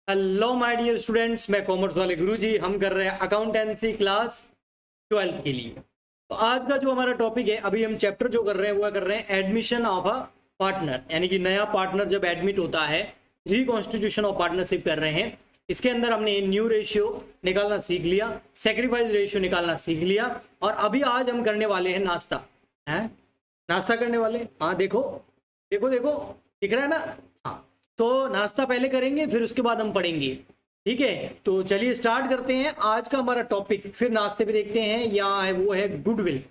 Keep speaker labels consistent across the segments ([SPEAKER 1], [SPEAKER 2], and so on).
[SPEAKER 1] Hello my dear students, मैं commerce वाले गुरुजी। हम कर रहे हैं अकाउंटेंसी क्लास 12th के लिए। तो आज का जो हमारा टॉपिक है, अभी हम चैप्टर जो कर रहे हैं वो कर रहे हैं एडमिशन ऑफ अ पार्टनर, यानी कि नया पार्टनर जब एडमिट होता है, रिकॉन्स्टिट्यूशन ऑफ पार्टनरशिप कर रहे हैं। इसके अंदर हमने न्यू रेशियो निकालना सीख लिया, सेक्रीफाइस रेशियो निकालना सीख लिया, और अभी आज हम करने वाले हैं नाश्ता। है नाश्ता करने वाले, हाँ देखो देखो देखो, दिख रहा है ना। हाँ, तो नाश्ता पहले करेंगे, फिर उसके बाद हम पढ़ेंगे। ठीक है, तो चलिए स्टार्ट करते हैं आज का हमारा टॉपिक। फिर नाश्ते पे देखते हैं, यहाँ है वो है गुडविल।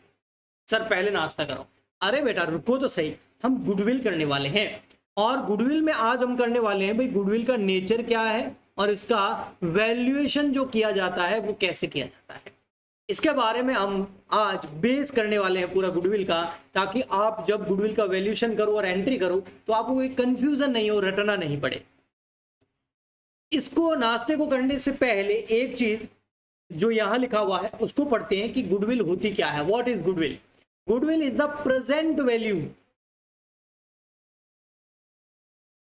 [SPEAKER 1] सर पहले नाश्ता करो। अरे बेटा रुको तो सही, हम गुडविल करने वाले हैं। और गुडविल में आज हम करने वाले हैं भाई, गुडविल का नेचर क्या है और इसका वैल्यूएशन जो किया जाता है वो कैसे किया जाता है, इसके बारे में हम आज बेस करने वाले हैं पूरा गुडविल का, ताकि आप जब गुडविल का वैल्यूएशन करो और एंट्री करो तो आपको कोई कंफ्यूजन नहीं हो, रटना नहीं पड़े। इसको नाश्ते को करने से पहले एक चीज जो यहां लिखा हुआ है उसको पढ़ते हैं कि गुडविल होती क्या है। What is goodwill? Goodwill is the present value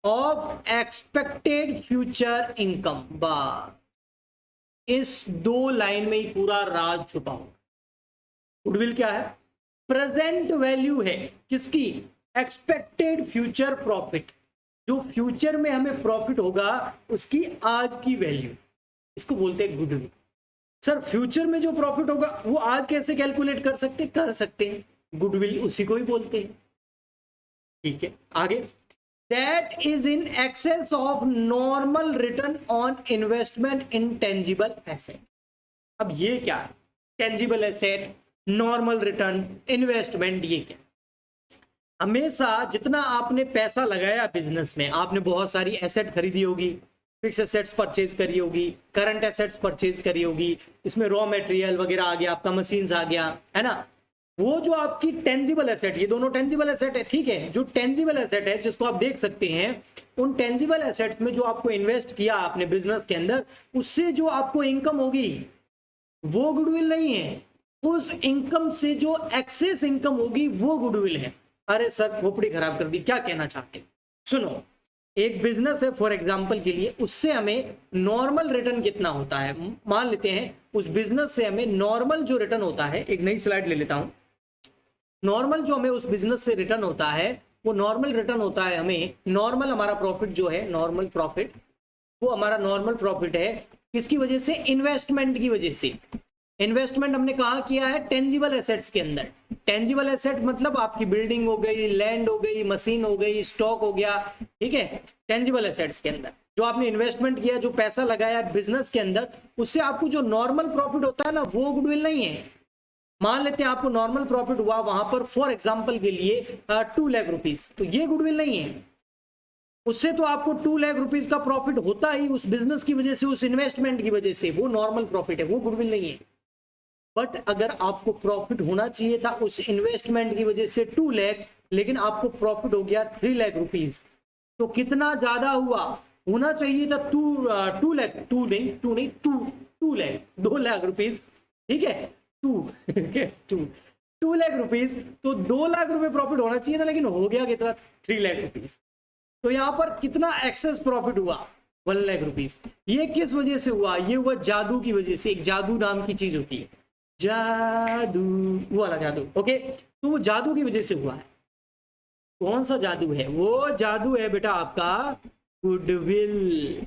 [SPEAKER 1] of expected future income. बस इस दो लाइन में ही पूरा राज छुपा हुआ। गुडविल क्या है? प्रेजेंट वैल्यू है किसकी? Expected future profit. जो फ्यूचर में हमें प्रॉफिट होगा उसकी आज की वैल्यू, इसको बोलते हैं गुडविल। सर फ्यूचर में जो प्रॉफिट होगा वो आज कैसे कैलकुलेट कर सकते हैं, गुडविल उसी को ही बोलते हैं। ठीक है, आगे। That is in excess of normal return on investment in tangible asset. अब ये क्या है? Tangible asset, normal return, investment, ये क्या? हमेशा जितना आपने पैसा लगाया बिजनेस में, आपने बहुत सारी एसेट खरीदी होगी, फिक्स एसेट्स परचेज करी होगी, करंट एसेट्स परचेज करी होगी, इसमें रॉ मटेरियल वगैरह आ गया, आपका मशीन्स आ गया, है ना। वो जो आपकी टेंजिबल एसेट, ये दोनों टेंजिबल एसेट है, ठीक है। जो टेंजिबल एसेट है जिसको आप देख सकते हैं, उन टेंजिबल एसेट्स में जो आपको इन्वेस्ट किया आपने बिजनेस के अंदर, उससे जो आपको इनकम होगी वो गुडविल नहीं है। उस इनकम से जो एक्सेस इनकम होगी वो गुडविल है। अरे सर खोपड़ी खराब कर दी, क्या कहना चाहते हैं? सुनो, एक बिजनेस है फॉर एग्जांपल के लिए, उससे हमें नॉर्मल रिटर्न कितना होता है, मान लेते हैं उस बिजनेस से हमें नॉर्मल जो रिटर्न होता है, एक नई स्लाइड ले लेता हूं। नॉर्मल जो हमें उस बिजनेस से रिटर्न होता है, वो नॉर्मल रिटर्न होता है हमें, नॉर्मल हमारा प्रॉफिट जो है, नॉर्मल प्रॉफिट, वो हमारा नॉर्मल प्रॉफिट है किसकी वजह से? इन्वेस्टमेंट की वजह से। इन्वेस्टमेंट हमने कहा किया है? टेंजिबल एसेट्स के अंदर। टेंजिबल एसेट मतलब आपकी बिल्डिंग हो गई, लैंड हो गई, मशीन हो गई, स्टॉक हो गया, ठीक है। टेंजिबल एसेट्स के अंदर जो आपने इन्वेस्टमेंट किया, जो पैसा लगाया बिजनेस के अंदर, उससे आपको जो नॉर्मल प्रॉफिट होता है ना, वो गुडविल नहीं है। मान लेते हैं आपको नॉर्मल प्रॉफिट हुआ वहां पर फॉर एग्जांपल के लिए 2 लाख रुपीस, तो ये गुडविल नहीं है। उससे तो आपको 2 लाख रुपीस का प्रॉफिट होता ही उस बिजनेस की वजह से, उस इन्वेस्टमेंट की वजह से, वो नॉर्मल प्रॉफिट है, वो गुडविल नहीं है। बट अगर आपको प्रॉफिट होना चाहिए था उस इन्वेस्टमेंट की वजह से 2 लाख, लेकिन आपको प्रॉफिट हो गया 3 लाख रुपीस, तो कितना ज्यादा हुआ? होना चाहिए था 2 लाख, 2 लाख, 2 लाख रुपीस, ठीक है, 2 लाख रुपीस, तो 2 लाख रुपए प्रॉफिट होना चाहिए था, लेकिन हो गया कितना? 3 लाख रुपीस। तो यहां पर कितना एक्सेस प्रॉफिट हुआ? 1 लाख रुपीस। ये किस वजह से हुआ? ये हुआ जादू की वजह से। एक जादू नाम की चीज होती है, जादू, वो वाला जादू, ओके। तो वो जादू की वजह से हुआ है। कौन सा जादू है? वो जादू है बेटा आपका गुडविल।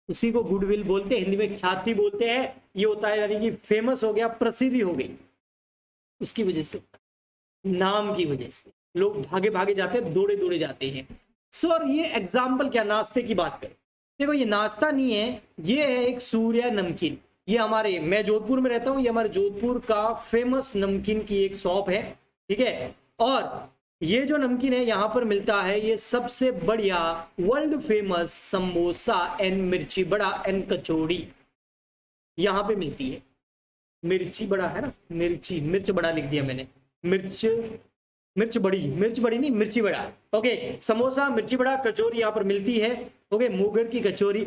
[SPEAKER 1] उसी को गुडविल बोलते हैं, हिंदी में ख्याति बोलते हैं। ये होता है यानी कि फेमस हो गया, प्रसिद्धि हो गई, उसकी वजह से, नाम की वजह से लोग भागे भागे जाते हैं, दौड़े दौड़े जाते हैं। सर ये एग्जाम्पल क्या? नाश्ते की बात करें, देखो ये नाश्ता नहीं है, ये है एक सूर्या नमकीन। ये हमारे, मैं जोधपुर में रहता हूँ, ये हमारे जोधपुर का फेमस नमकीन की एक शॉप है, ठीक है। और ये जो नमकीन है यहाँ पर मिलता है, ये सबसे बढ़िया वर्ल्ड फेमस समोसा एंड मिर्ची बड़ा एंड कचौड़ी यहाँ पे मिलती है। मिर्ची बड़ा है ना, मिर्च बड़ा लिख दिया मैंने, मिर्च बड़ी नहीं, मिर्ची बड़ा, ओके। समोसा, मिर्ची बड़ा, कचौरी यहाँ पर मिलती है, ओके। मुगर की कचौरी,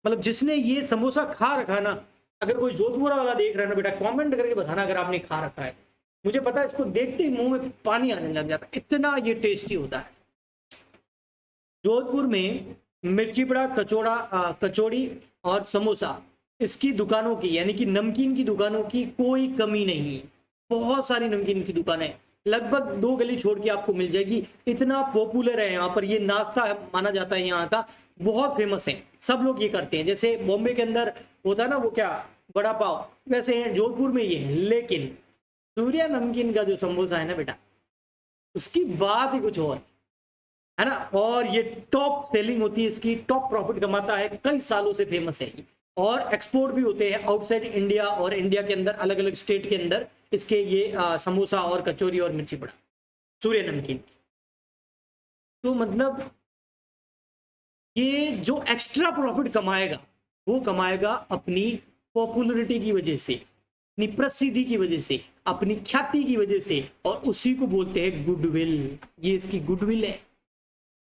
[SPEAKER 1] मतलब जिसने ये समोसा खा रखा ना, अगर कोई जोधपुर वाला देख रहा है ना बेटा, कमेंट करके बताना अगर आपने खा रखा है। मुझे पता है, इसको देखते ही मुंह में पानी आने लग जाता है, इतना ये टेस्टी होता है। जोधपुर में मिर्ची बड़ा, कचौड़ी और समोसा, इसकी दुकानों की यानी कि नमकीन की दुकानों की कोई कमी नहीं है। बहुत सारी नमकीन की दुकानें लगभग 2 गली छोड़ के आपको मिल जाएगी। इतना पॉपुलर है यहाँ पर, ये नाश्ता माना जाता है यहाँ का, बहुत फेमस है, सब लोग ये करते हैं। जैसे बॉम्बे के अंदर होता है ना वो क्या, बड़ा पाव, वैसे जोधपुर में ये है। लेकिन सूर्या नमकीन का जो समोसा है ना बेटा, उसकी बात ही कुछ और है ना। और ये टॉप सेलिंग होती है इसकी, टॉप प्रॉफिट कमाता है, कई सालों से फेमस है और एक्सपोर्ट भी होते हैं आउटसाइड इंडिया और इंडिया के अंदर, अलग अलग स्टेट के अंदर इसके ये समोसा और कचौरी और मिर्ची बड़ा, सूर्य नमकीन। तो मतलब ये जो एक्स्ट्रा प्रॉफिट कमाएगा वो कमाएगा अपनी पॉपुलरिटी की वजह से, अपनी प्रसिद्धि की वजह से, अपनी ख्याति की वजह से, और उसी को बोलते हैं गुडविल। ये इसकी गुडविल है।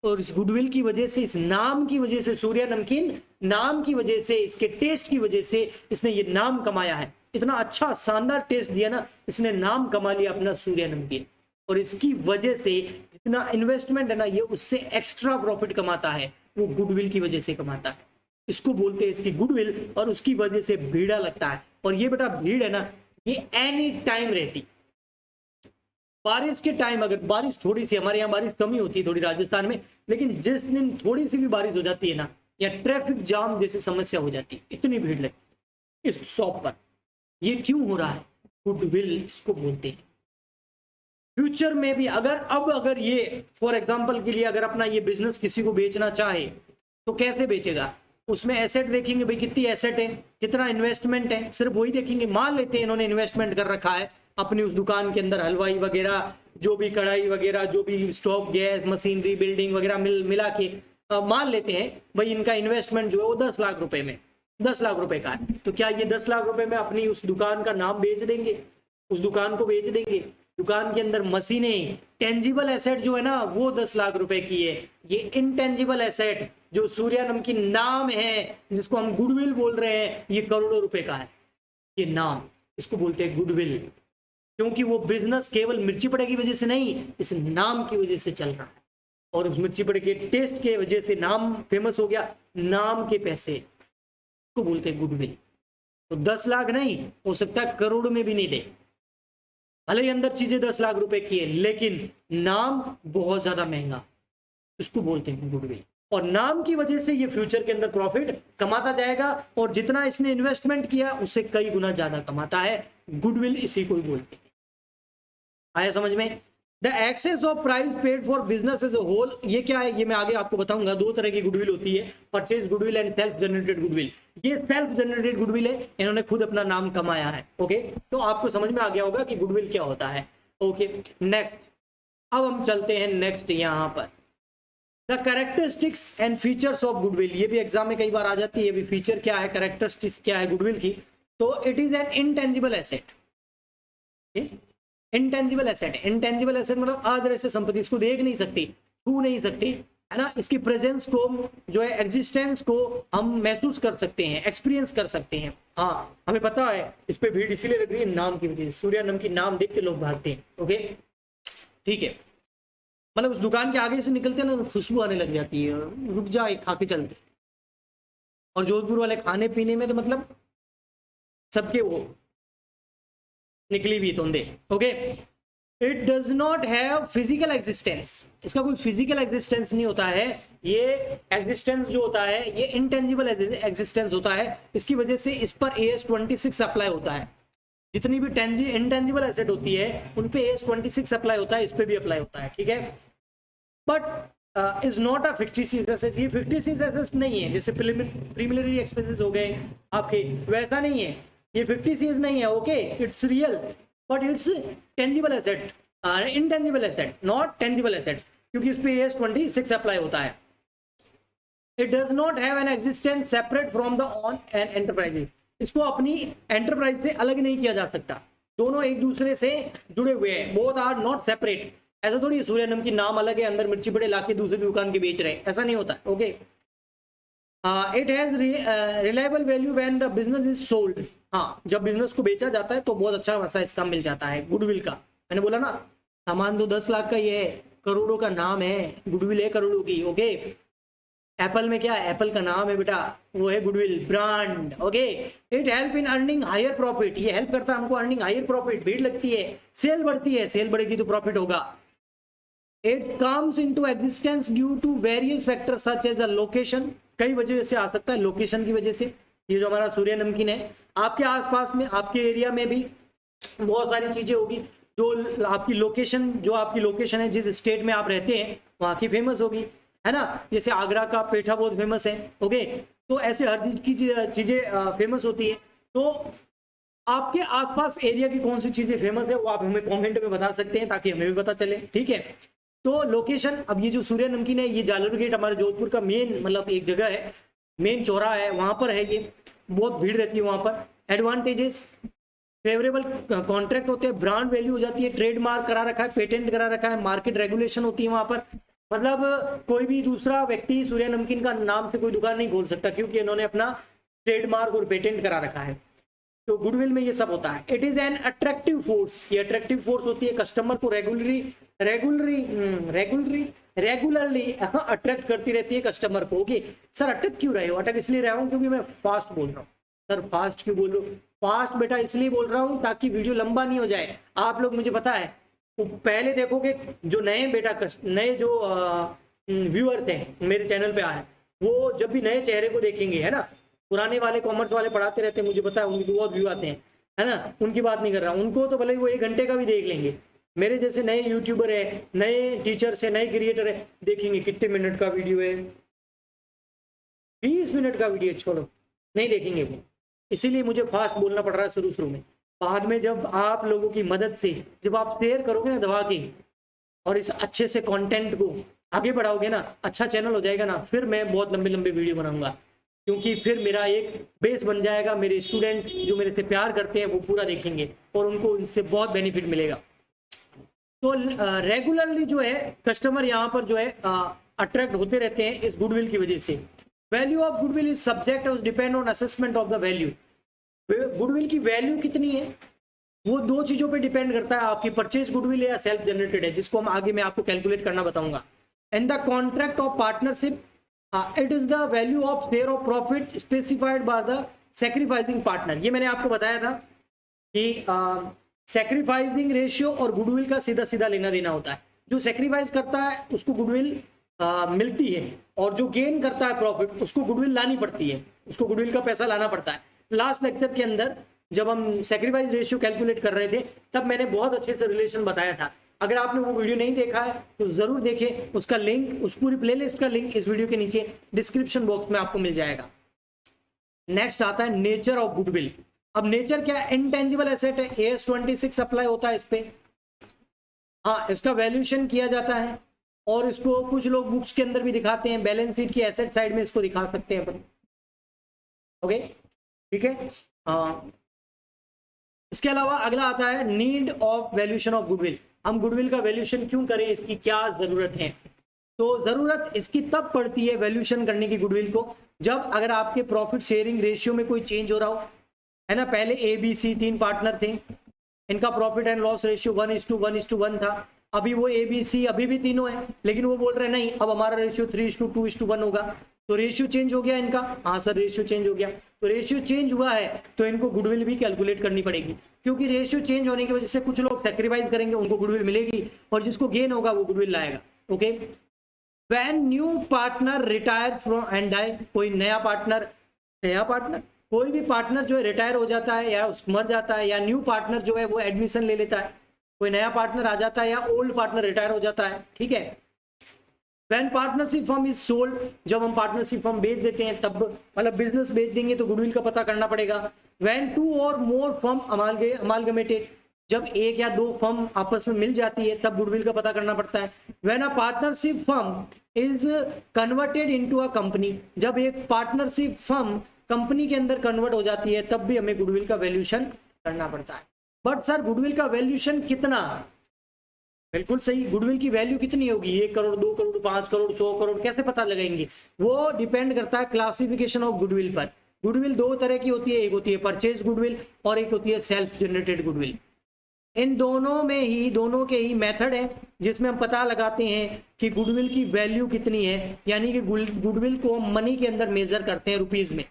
[SPEAKER 1] और इस गुडविल की वजह से, इस नाम की वजह से, सूर्या नमकीन नाम की वजह से, इसके टेस्ट की वजह से इसने ये नाम कमाया है। इतना अच्छा शानदार टेस्ट दिया ना, इसने नाम कमा लिया अपना सूर्या नमकीन। और इसकी वजह से जितना इन्वेस्टमेंट है ना, ये उससे एक्स्ट्रा प्रॉफिट कमाता है, वो गुडविल की वजह से कमाता है। इसको बोलते हैं इसकी गुडविल, और उसकी वजह से भीड़ा लगता है। और ये बेटा भीड़ है ना, ये एनी टाइम रहती। बारिश के टाइम, अगर बारिश थोड़ी सी, हमारे यहाँ बारिश कम ही होती है थोड़ी राजस्थान में, लेकिन जिस दिन थोड़ी सी भी बारिश हो जाती है ना, या ट्रैफिक जाम जैसी समस्या हो जाती है, इतनी भीड़ लगती है इस शॉप पर। ये क्यों हो रहा है? गुडविल इसको बोलते हैं। फ्यूचर में भी अगर ये फॉर एग्जांपल के लिए अगर अपना ये बिजनेस किसी को बेचना चाहे तो कैसे बेचेगा? उसमें एसेट देखेंगे, भाई कितनी एसेट है, कितना इन्वेस्टमेंट है, सिर्फ वही देखेंगे। मान लेते हैं इन्होंने इन्वेस्टमेंट कर रखा है अपनी उस दुकान के अंदर, हलवाई वगैरह, जो भी कढ़ाई वगैरह, जो भी स्टोव, गैस, मशीनरी, बिल्डिंग वगैरह मिला के मान लेते हैं भाई इनका इन्वेस्टमेंट जो है वो 10 लाख रुपए में, 10 लाख रुपए का है। तो क्या ये 10 लाख रुपए में अपनी उस दुकान का नाम बेच देंगे, उस दुकान को बेच देंगे? दुकान के अंदर मशीनें, टेंजिबल एसेट जो है ना वो 10 लाख रुपए की है। ये इनटेंजिबल एसेट जो सूर्या नमकीन नाम है, जिसको हम गुडविल बोल रहे हैं, ये करोड़ों रुपए का है। ये नाम, इसको बोलते हैं गुडविल, क्योंकि वो बिजनेस केवल मिर्ची बड़े की वजह से नहीं, इस नाम की वजह से चल रहा है। और उस मिर्ची बड़े के टेस्ट के वजह से नाम फेमस हो गया, नाम के पैसे को बोलते हैं गुडविल। तो 10 लाख नहीं, हो सकता है करोड़ में भी नहीं दे, भले ही अंदर चीजें 10 लाख रुपए की है, लेकिन नाम बहुत ज्यादा महंगा, इसको बोलते हैं गुडविल। और नाम की वजह से ये फ्यूचर के अंदर प्रॉफिट कमाता जाएगा, और जितना इसने इन्वेस्टमेंट किया उससे कई गुना ज्यादा कमाता है। गुडविल इसी को ही बोलते हैं। आया समझ में? The excess of price paid for business as a whole, ये क्या है ये मैं आगे आपको बताऊंगा। 2 तरह की गुडविल होती है, purchase goodwill and self generated goodwill. ये सेल्फ जनरेटेड गुडविल है, इन्होंने खुद अपना नाम कमाया है। ओके, तो आपको समझ में आ गया होगा कि गुडविल क्या होता है। ओके, नेक्स्ट, अब हम चलते हैं नेक्स्ट यहाँ पर, the characteristics and features of goodwill. ये भी एग्जाम में कई बार आ जाती है, भी फीचर क्या है, कैरेक्टरिस्टिक्स क्या है गुडविल की। तो it is an intangible asset. Intangible asset, intangible asset मतलब अदृश्य संपत्ति, इसको देख नहीं सकती, छू नहीं सकती, है ना। इसकी प्रेजेंस को जो है, एग्जिस्टेंस को हम महसूस कर सकते हैं, एक्सपीरियंस कर सकते हैं। हाँ, हमें पता है इस पे भीड़ इसीलिए लग रही है नाम की वजह से, सूर्या नाम की नाम देख के लोग भागते हैं। ओके, ठीक है, मतलब उस दुकान के आगे से निकलते ना खुशबू आने लग जाती है, रुक जा एक खा के चलते। और जोधपुर वाले खाने पीने में तो मतलब सबके वो निकली भी तुंदे। Okay, it does not have physical existence, इसका कोई फिजिकल एग्जिस्टेंस नहीं होता है। ये एग्जिस्टेंस जो होता है ये इंटेंजिबल एग्जिस्टेंस होता है। इसकी वजह से इस पर AS26 अप्लाई होता है। जितनी भी इंटेंजिबल एसेट होती है उन पे AS26 अप्लाई होता है, इस पे भी अप्लाई होता है, ठीक है। But is not a fictitious asset, ये फिक्टिशियस एसेट नहीं है। जैसे प्रीलिमिनरी एक्सपेंसेस हो गए आपके, वैसा नहीं है, ये फिक्टिशियस नहीं है। Okay, it's real but it's tangible asset, intangible asset, not tangible assets, क्योंकि इस पे AS26 अप्लाई होता है। It does not have an existence separate from the on and enterprises, इसको अपनी एंटरप्राइज से अलग नहीं किया जा सकता, दोनों एक दूसरे से जुड़े हुए हैं, बोथ आर नॉट सेपरेट। ऐसा थोड़ी है सूर्य नमकीन नाम अलग है, अंदर मिर्ची बड़े लाके दूसरी दुकान के बेच रहे हैं, ऐसा नहीं होता। Okay, it has reliable value when the business is sold. हाँ, जब बिजनेस को बेचा जाता है तो बहुत अच्छा खासा इसका मिल जाता है गुडविल का। मैंने बोला ना, सामान तो 10 लाख का ये है, करोड़ों का नाम है, गुडविल है करोड़ों की। ओके, एप्पल में क्या है, एप्पल का नाम है बेटा, वो है goodwill brand. Okay, it help in earning higher profit, ये हेल्प करता है हमको अर्निंग हायर प्रॉफिट, भीड़ लगती है, सेल बढ़ती है, सेल बढ़ेगी तो प्रॉफिट होगा। It comes into existence due to various factors such as a location, कई वजह से आ सकता है, लोकेशन की वजह से। ये जो हमारा सूर्य नमकीन है, आपके आसपास में, आपके एरिया में भी बहुत सारी चीजें होगी जो आपकी लोकेशन, जो आपकी लोकेशन है, जिस स्टेट में आप रहते हैं वहाँ की फेमस होगी, है ना। जैसे आगरा का पेठा बहुत फेमस है। ओके, तो ऐसे हर चीज की चीजें फेमस होती है। तो आपके आसपास एरिया की कौन सी चीजें फेमस है वो आप हमें कमेंट में बता सकते हैं, ताकि हमें भी पता चले, ठीक है। तो लोकेशन, अब ये जो सूर्य नमकीन है, ये जालूर गेट हमारे जोधपुर का मेन, मतलब एक जगह है, मेन चौराहा है, वहां पर है, ये बहुत भीड़ रहती है वहां पर। एडवांटेजेस, फेवरेबल कॉन्ट्रैक्ट होते हैं, ब्रांड वैल्यू हो जाती है, ट्रेडमार्क करा रखा है, पेटेंट करा रखा है, मार्केट रेगुलेशन होती है वहां पर। मतलब कोई भी दूसरा व्यक्ति सूर्य नमकीन का नाम से कोई दुकान नहीं खोल सकता, क्योंकि इन्होंने अपना ट्रेडमार्क और पेटेंट करा रखा है। तो गुडविल में ये सब होता है। It is an attractive force, ये अट्रैक्टिव फोर्स होती है, कस्टमर को रेगुलरली अट्रैक्ट करती रहती है कस्टमर को। ओके सर, अटक क्यों रहे हो? अटक इसलिए रहा हूँ क्योंकि मैं फास्ट बोल रहा हूँ। सर फास्ट क्यों बोल रहे हो? फास्ट बेटा इसलिए बोल रहा हूँ ताकि वीडियो लंबा नहीं हो जाए। आप लोग, मुझे पता है, तो पहले देखोगे जो नए बेटा नए जो व्यूअर्स हैं मेरे चैनल पे आ रहे हैं, वो जब भी नए चेहरे को देखेंगे, है ना, पुराने वाले कॉमर्स वाले पढ़ाते रहते हैं, मुझे पता है उनकी बहुत व्यू आते हैं, है ना, उनकी बात नहीं कर रहा हूँ। उनको तो भले वो 1 घंटे का भी देख लेंगे। मेरे जैसे नए यूट्यूबर है, नए टीचर्स है, नए क्रिएटर है, देखेंगे कितने मिनट का वीडियो है, 20 मिनट का वीडियो, छोड़ो, नहीं देखेंगे वो। इसीलिए मुझे फास्ट बोलना पड़ रहा है शुरू में। बाद में जब आप लोगों की मदद से, जब आप शेयर करोगे ना दबा के, और इस अच्छे से कंटेंट को आगे बढ़ाओगे ना, अच्छा चैनल हो जाएगा ना, फिर मैं बहुत लंबे लंबे वीडियो बनाऊंगा, क्योंकि फिर मेरा एक बेस बन जाएगा। मेरे स्टूडेंट जो मेरे से प्यार करते हैं वो पूरा देखेंगे और उनको इससे बहुत बेनिफिट मिलेगा। तो रेगुलरली जो है कस्टमर यहाँ पर जो है अट्रैक्ट होते रहते हैं इस गुडविल की वजह से। Value of goodwill is subject और depend on assessment of the value. Goodwill की वैल्यू कितनी है वो 2 चीजों पे डिपेंड करता है, आपकी परचेज गुडविल है या सेल्फ जनरेटेड है, जिसको हम आगे मैं आपको कैलकुलेट करना बताऊंगा। In the contract of partnership it is the value of share of profit specified by the sacrificing partner. ये मैंने आपको बताया था कि सैक्रिफाइसिंग रेशियो और गुडविल का सीधा सीधा लेना देना होता है। जो सैक्रिफाइस करता है उसको गुडविल मिलती है, और जो गेन करता है प्रॉफिट उसको गुडविल लानी पड़ती है, उसको गुडविल का पैसा लाना पड़ता है। लास्ट लेक्चर के अंदर जब हम सैक्रिफाइस रेशियो कैलकुलेट कर रहे थे, तब मैंने बहुत अच्छे से रिलेशन बताया था। अगर आपने वो वीडियो नहीं देखा है तो जरूर देखें, उसका लिंक, उस पूरी प्लेलिस्ट का लिंक इस वीडियो के नीचे डिस्क्रिप्शन बॉक्स में आपको मिल जाएगा। नेक्स्ट आता है नेचर ऑफ गुडविल। अब नेचर क्या है? इनटेंजिबल एसेट है, AS 26 अप्लाई होता है इस पे। हाँ, इसका वैल्यूएशन किया जाता है, और इसको कुछ लोग बुक्स के अंदर भी दिखाते हैं, बैलेंस शीट की एसेट साइड में इसको दिखा सकते हैं अपन। ओके, ठीक है। इसके अलावा अगला आता है need of valuation of goodwill. हम गुडविल का वैल्यूएशन क्यों करें, इसकी क्या जरूरत है? तो जरूरत इसकी तब पड़ती है वैल्यूएशन करने की गुडविल को, जब अगर आपके प्रॉफिट शेयरिंग रेशियो में कोई चेंज हो रहा हो, है ना। पहले ABC 3 पार्टनर थे, इनका प्रॉफिट एंड लॉस रेशियो 1:1:1 था। अभी वो ABC अभी भी तीनों है, लेकिन वो बोल रहे हैं नहीं, अब हमारा रेशियो 3:2:1 होगा। तो रेशियो चेंज हो गया इनका। हाँ सर, रेशियो चेंज हो गया। तो रेशियो चेंज हुआ है तो इनको गुडविल भी कैलकुलेट करनी पड़ेगी, क्योंकि रेशियो चेंज होने की वजह से कुछ लोग सैक्रिफाइस करेंगे, उनको गुडविल मिलेगी, और जिसको गेन होगा वो गुडविल लाएगा। Okay, when new partner retire from and die, कोई नया पार्टनर कोई भी पार्टनर जो है रिटायर हो जाता है या मर जाता है, या न्यू पार्टनर जो है वो एडमिशन ले लेता है, कोई नया पार्टनर आ जाता है, या ओल्ड पार्टनर रिटायर हो जाता है, ठीक है। When partnership firm is sold, जब हम पार्टनरशिप फर्म बेच देते हैं, तब मतलब बिजनेस बेच देंगे तो गुडविल का पता करना पड़ेगा। व्हेन 2 और मोर फर्म अमालगमेटेड, जब 1 या 2 फर्म आपस में मिल जाती है तब गुडविल का पता करना पड़ता है। When a partnership firm is converted into a company, जब एक पार्टनरशिप फर्म कंपनी के अंदर कन्वर्ट हो जाती है तब भी हमें गुडविल का वैल्यूएशन करना पड़ता है। बट सर गुडविल का वैल्यूएशन कितना? बिल्कुल सही, गुडविल की वैल्यू कितनी होगी? 1 करोड़, 2 करोड़, 5 करोड़, 100 करोड़, कैसे पता लगाएंगे? वो डिपेंड करता है क्लासिफिकेशन ऑफ गुडविल पर। गुडविल 2 तरह की होती है, एक होती है परचेज गुडविल और एक होती है सेल्फ जनरेटेड गुडविल। इन दोनों के ही मेथड है जिसमें हम पता लगाते हैं कि गुडविल की वैल्यू कितनी है, यानी कि गुडविल को हम मनी के अंदर मेजर करते हैं, रुपीज में।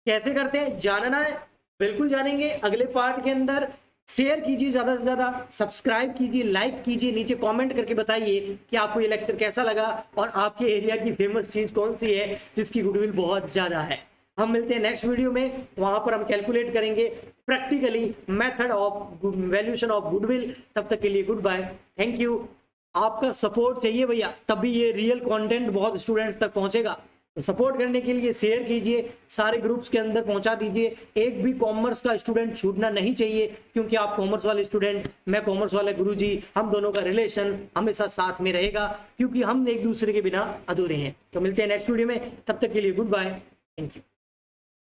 [SPEAKER 1] कैसे करते हैं जानना है, बिल्कुल जानेंगे अगले पार्ट के अंदर। शेयर कीजिए ज्यादा से ज्यादा, सब्सक्राइब कीजिए, लाइक कीजिए, नीचे कमेंट करके बताइए कि आपको ये लेक्चर कैसा लगा और आपके एरिया की फेमस चीज कौन सी है जिसकी गुडविल बहुत ज्यादा है। हम मिलते हैं नेक्स्ट वीडियो में, वहां पर हम कैलकुलेट करेंगे practically method of valuation of goodwill. तब तक के लिए गुड बाय, थैंक यू। आपका सपोर्ट चाहिए भैया, तभी ये रियल कंटेंट बहुत स्टूडेंट्स तक पहुंचेगा। तो सपोर्ट करने के लिए शेयर कीजिए, सारे ग्रुप्स के अंदर पहुंचा दीजिए। एक भी कॉमर्स का स्टूडेंट छूटना नहीं चाहिए, क्योंकि आप कॉमर्स वाले स्टूडेंट, मैं कॉमर्स वाले गुरुजी, हम दोनों का रिलेशन हमेशा साथ में रहेगा, क्योंकि हम एक दूसरे के बिना अधूरे हैं। तो मिलते हैं नेक्स्ट वीडियो में, तब तक के लिए गुड बाय, थैंक यू।